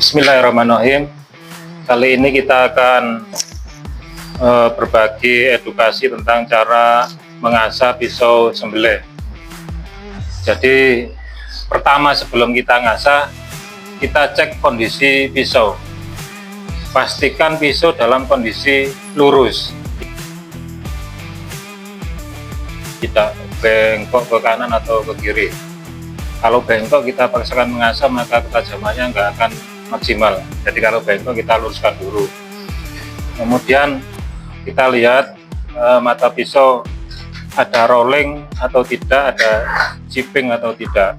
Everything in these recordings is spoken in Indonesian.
Bismillahirrahmanirrahim. Kali ini kita akan berbagi edukasi tentang cara mengasah pisau sembelih. Jadi pertama sebelum kita ngasah, kita cek kondisi pisau. Pastikan pisau dalam kondisi lurus, tidak bengkok ke kanan atau ke kiri. Kalau bengkok kita paksakan mengasah, maka ketajamannya nggak akan maksimal. Jadi kalau bengkok kita luruskan dulu. Kemudian kita lihat mata pisau ada rolling atau tidak, ada chipping atau tidak.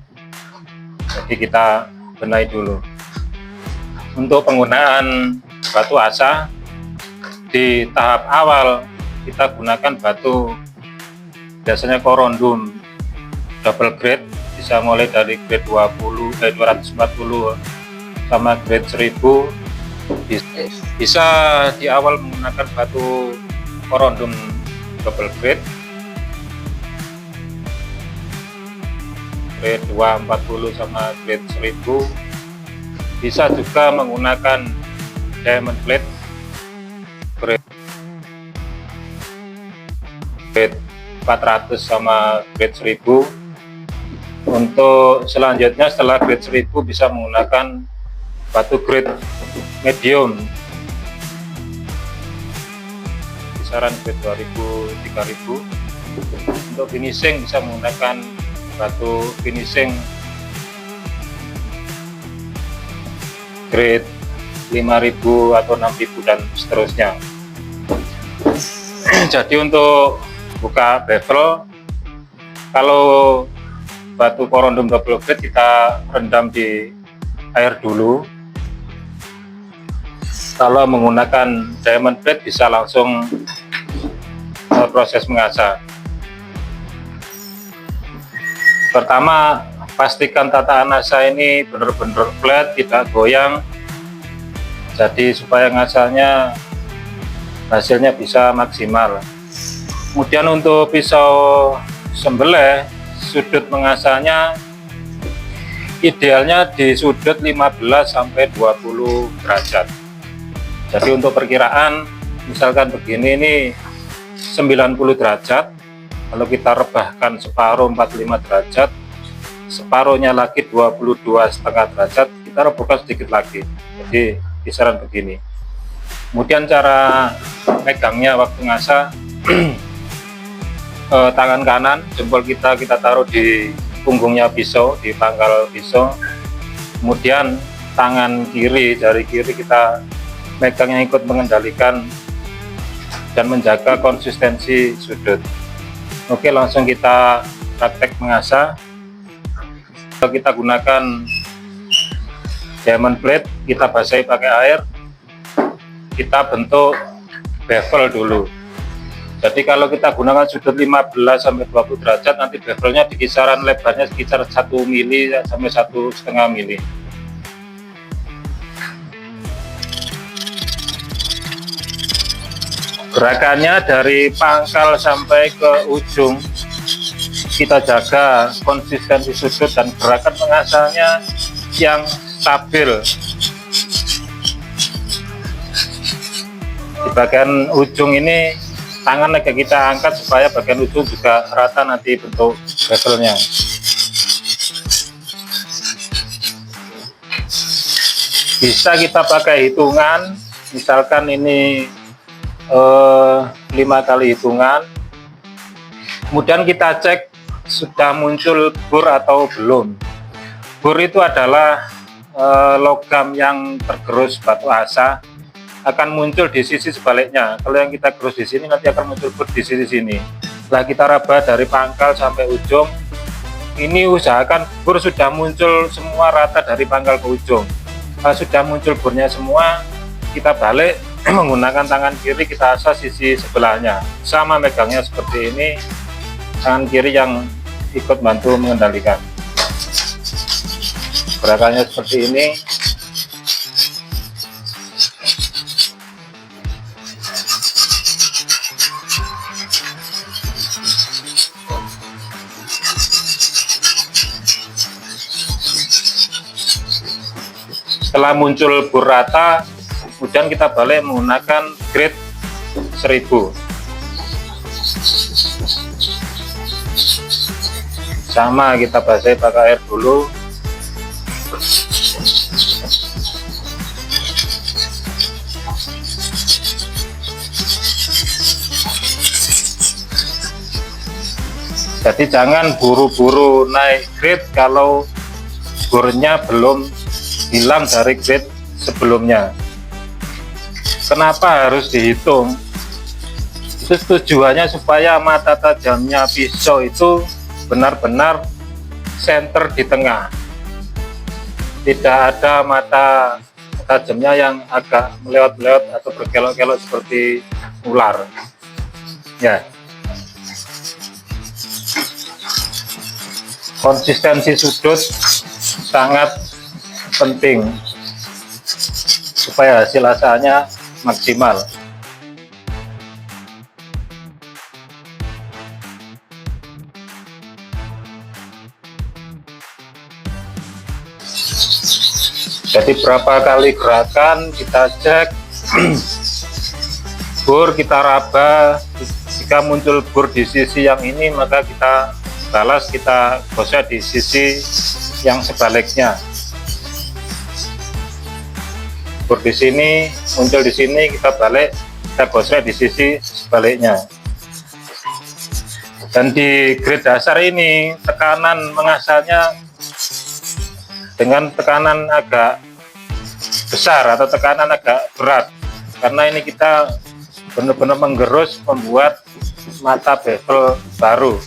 Jadi kita benahi dulu. Untuk penggunaan batu asah di tahap awal kita gunakan batu biasanya corundum double grade, bisa mulai dari grade 240 sama grade 1000. Bisa di awal menggunakan batu corundum double grade 240 sama grade 1000. Bisa juga menggunakan diamond plate grade 400 sama grade 1000. Untuk selanjutnya setelah grade 1000 bisa menggunakan batu grade medium, kisaran grade 2000-3000. Untuk finishing bisa menggunakan batu finishing grade 5000 atau 6000 dan seterusnya. Jadi untuk buka bevel, kalau batu corundum double grade kita rendam di air dulu. Kalau menggunakan diamond plate bisa langsung proses mengasah. Pertama, pastikan tatakan asah ini benar-benar flat, tidak goyang. Jadi supaya ngasahnya hasilnya bisa maksimal. Kemudian untuk pisau sembelih, sudut mengasahnya idealnya di sudut 15 sampai 20 derajat. Jadi untuk perkiraan misalkan begini, ini 90 derajat. Kalau kita rebahkan separuh 45 derajat, separuhnya lagi 22,5 derajat, kita rebahkan sedikit lagi. Jadi kisaran begini. Kemudian cara megangnya waktu ngasah, tangan kanan jempol kita taruh di punggungnya pisau, di pangkal pisau. Kemudian tangan kiri, jari kiri kita megangnya ikut mengendalikan dan menjaga konsistensi sudut. Oke, langsung kita praktek mengasah. Kita gunakan diamond plate, kita basahi pakai air, kita bentuk bevel dulu. Jadi kalau kita gunakan sudut 15 sampai 20 derajat, nanti bevelnya di kisaran lebarnya sekitar 1 mili sampai 1,5 mili. Gerakannya dari pangkal sampai ke ujung kita jaga konsistensi sudut dan gerakan mengasahnya yang stabil. Di bagian ujung ini tangan agak kita angkat supaya bagian ujung juga rata nanti bentuk bevelnya. Bisa kita pakai hitungan, misalkan ini 5 kali hitungan. Kemudian kita cek sudah muncul bur atau belum. Bur itu adalah logam yang tergerus batu asah, akan muncul di sisi sebaliknya. Kalau yang kita gerus di sini, nanti akan muncul bur di sisi sini. Setelah kita raba dari pangkal sampai ujung, ini usahakan bur sudah muncul semua rata dari pangkal ke ujung. Kalau sudah muncul burnya semua, kita balik menggunakan tangan kiri, kita asah sisi sebelahnya. Sama megangnya seperti ini, tangan kiri yang ikut bantu mengendalikan. Gerakannya seperti ini. Setelah muncul bor rata, kemudian kita balik menggunakan grade 1000. Sama, kita basahi pakai air dulu. Jadi jangan buru-buru naik grade kalau bornya belum hilang dari grade sebelumnya. Kenapa harus dihitung? Itu tujuannya supaya mata tajamnya pisau itu benar-benar center di tengah. Tidak ada mata tajamnya yang agak melewat-lewat atau berkelok-kelok seperti ular. Ya. Konsistensi sudut sangat penting supaya hasil asanya maksimal. Jadi berapa kali gerakan kita cek, bor kita raba. Jika muncul bor di sisi yang ini, maka kita balas, kita gosok di sisi yang sebaliknya. Bor di sini muncul di sini, kita balik, kita gosok di sisi sebaliknya. Dan di grade dasar ini tekanan mengasahnya dengan tekanan agak besar atau tekanan agak berat, karena ini kita benar-benar menggerus membuat mata bevel baru.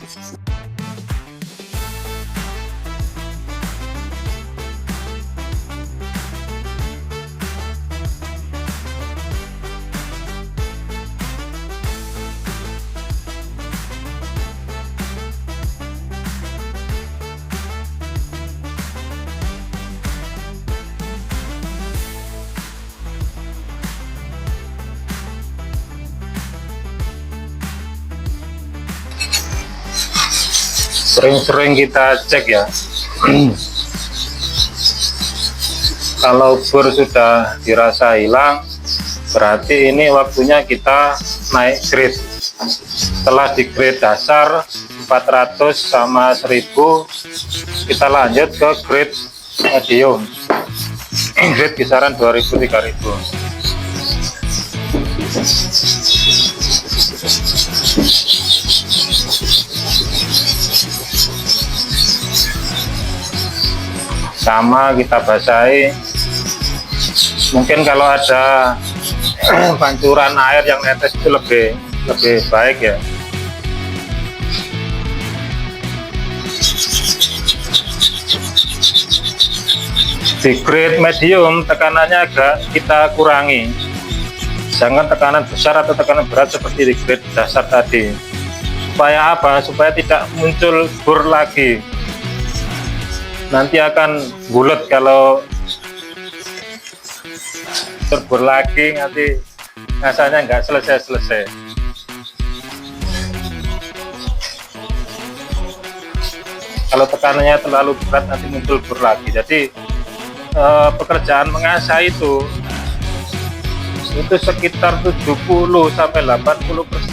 Sering-sering kita cek ya. Kalau bor sudah dirasa hilang, berarti ini waktunya kita naik grade. Setelah di grade dasar 400 sama 1000, kita lanjut ke grade medium. Grade kisaran 2000-3000. Sama, kita basahi. Mungkin kalau ada pancuran air yang netes itu lebih baik ya. Di grade medium tekanannya agak kita kurangi, jangan tekanan besar atau tekanan berat seperti di grade dasar tadi. Supaya apa? Supaya tidak muncul bor lagi. Nanti akan bulat kalau terbor lagi, nanti ngasahnya nggak selesai-selesai. Kalau tekanannya terlalu berat nanti muncul bor lagi. Jadi pekerjaan mengasah itu sekitar 70-80%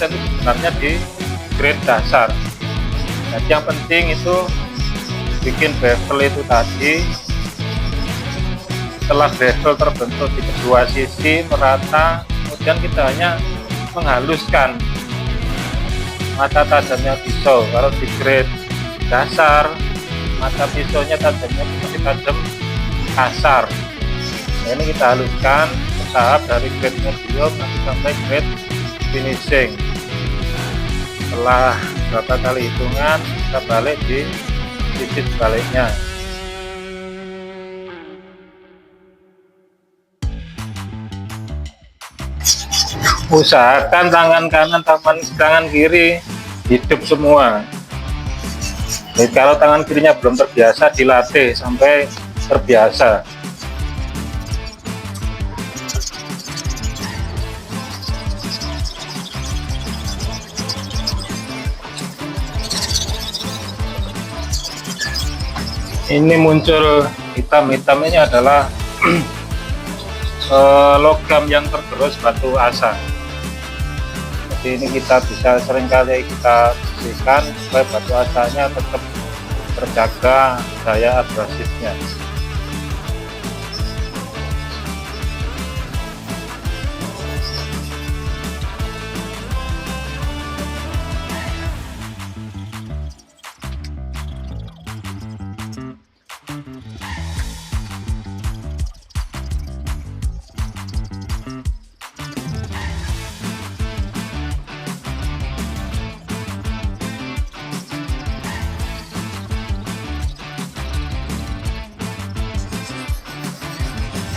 itu sebenarnya di grade dasar. Jadi yang penting itu bikin bevel itu tadi. Setelah bevel terbentuk di kedua sisi merata, kemudian kita hanya menghaluskan mata tajamnya pisau. Kalau di grade dasar, mata pisaunya tajamnya masih tajam kasar. Nah, ini kita haluskan bertahap dari grade medium nanti sampai grade finishing. Setelah berapa kali hitungan, kita balik di sisi sebaliknya. Usahakan tangan kanan, tangan kiri hidup semua. Jadi kalau tangan kirinya belum terbiasa, dilatih sampai terbiasa. Ini muncul hitam-hitam, ini adalah logam yang tergerus batu asa. Jadi ini kita bisa seringkali kita bersihkan supaya batu asanya tetap terjaga daya abrasifnya.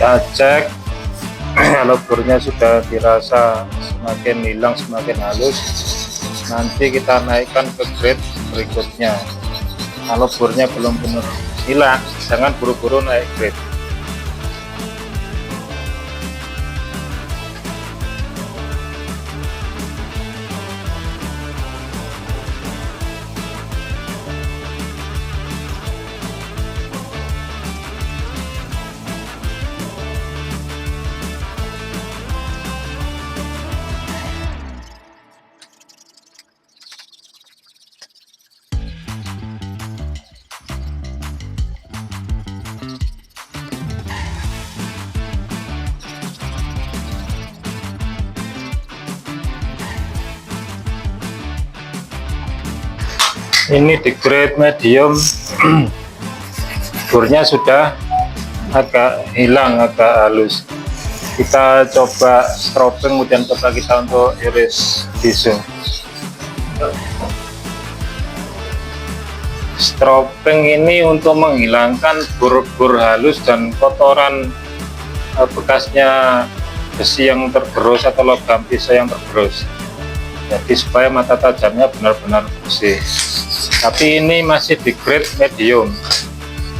Kita cek kalau bornya sudah dirasa semakin hilang, semakin halus, nanti kita naikkan ke grade berikutnya. Kalau bornya belum benar hilang, jangan buru-buru naik grade. Ini di grade medium, bornya sudah agak hilang, agak halus. Kita coba stropping, kemudian coba kita untuk iris tisu. Stropping ini untuk menghilangkan bor-bor halus dan kotoran bekasnya besi yang tergerus atau logam pisau yang tergerus. Jadi supaya mata tajamnya benar-benar bersih. Tapi ini masih di grade medium,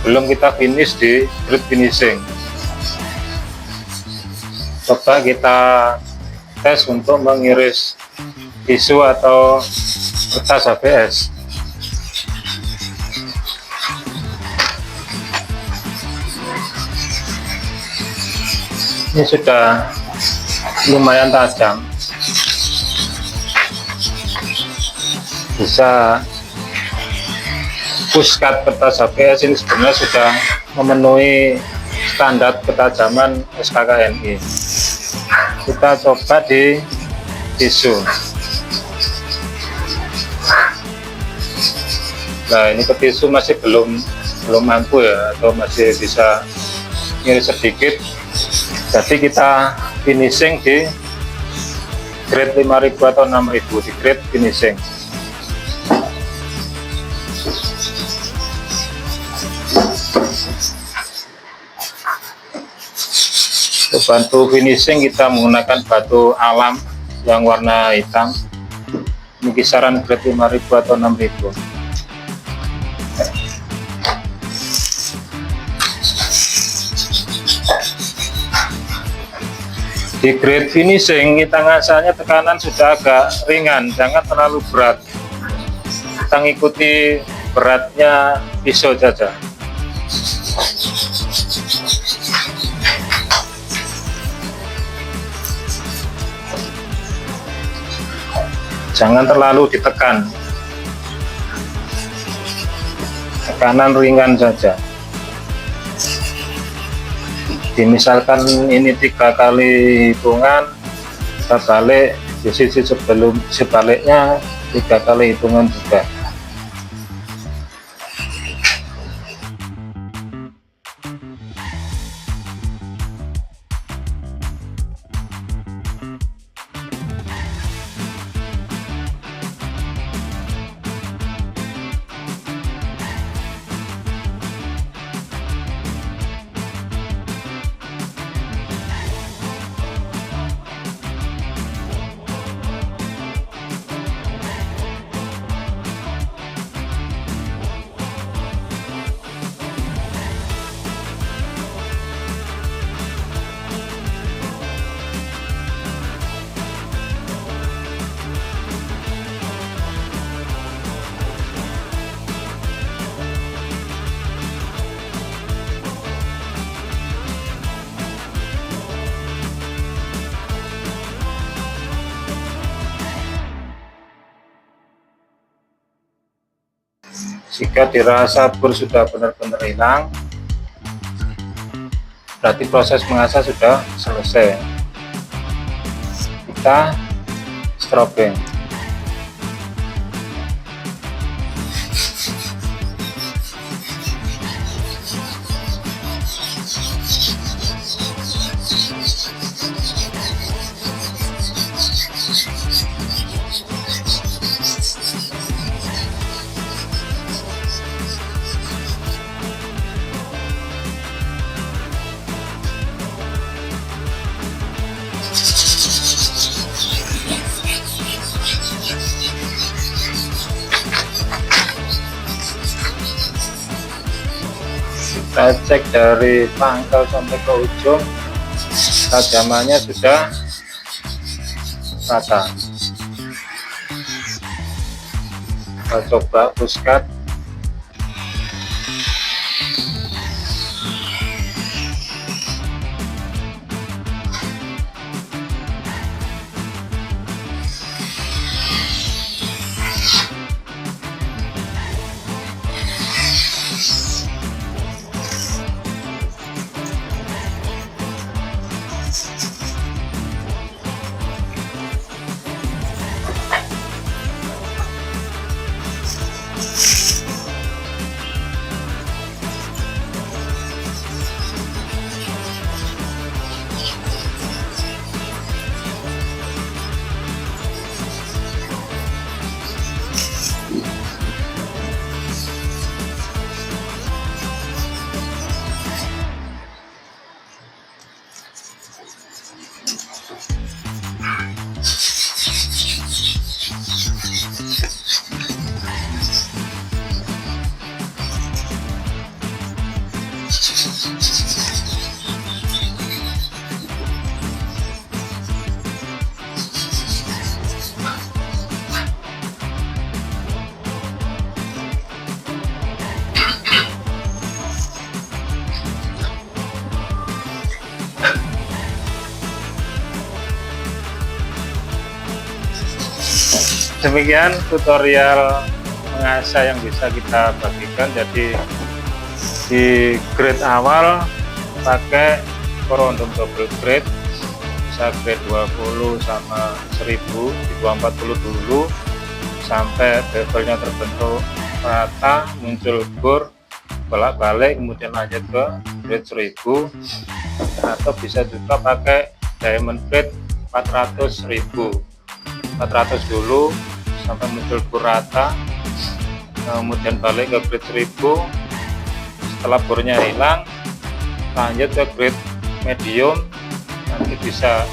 belum kita finish di grade finishing. Coba kita tes untuk mengiris tisu atau kertas HVS. Ini sudah lumayan tajam, bisa push cut kertas HVS ini sebenarnya sudah memenuhi standar ketajaman SKKNI. Kita coba di tisu. Nah, ini ke tisu masih belum mampu ya, atau masih bisa ngiris sedikit. Jadi kita finishing di grade 5000 atau 6000 di grade finishing. Untuk bantu finishing kita menggunakan batu alam yang warna hitam. Ini kisaran grade 5000 atau 6000. Di grade finishing kita ngasahnya tekanan sudah agak ringan, jangan terlalu berat. Kita ngikuti beratnya pisau saja. Jangan terlalu ditekan, tekanan ringan saja. Misalkan ini 3 kali hitungan, kita balik di sisi sebaliknya 3 kali hitungan juga. Jika dirasa bur sudah benar-benar hilang, berarti proses mengasah sudah selesai. Kita strobing. Kita cek dari pangkal sampai ke ujung, tajamannya sudah rata. Kita coba puskat. Demikian tutorial mengasah yang bisa kita bagikan. Jadi di grade awal pakai corundum double grade, bisa grade 20 sama 1000 di 240 dulu sampai bevelnya terbentuk rata, muncul bur, bolak-balik, kemudian lanjut ke grade 1000, atau bisa juga pakai diamond grade 400 dulu sampai muncul bur rata, kemudian balik ke grade 1000. Setelah burnya hilang, lanjut ke grade medium, nanti bisa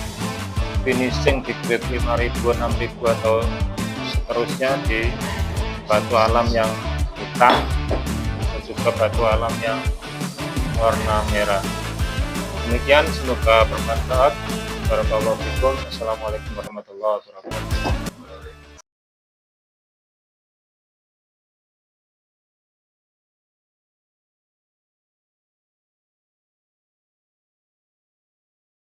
finishing di grade 5000, 6000 atau seterusnya di batu alam yang hitam dan juga batu alam yang warna merah. Demikian, semoga bermanfaat. Assalamualaikum warahmatullahi wabarakatuh.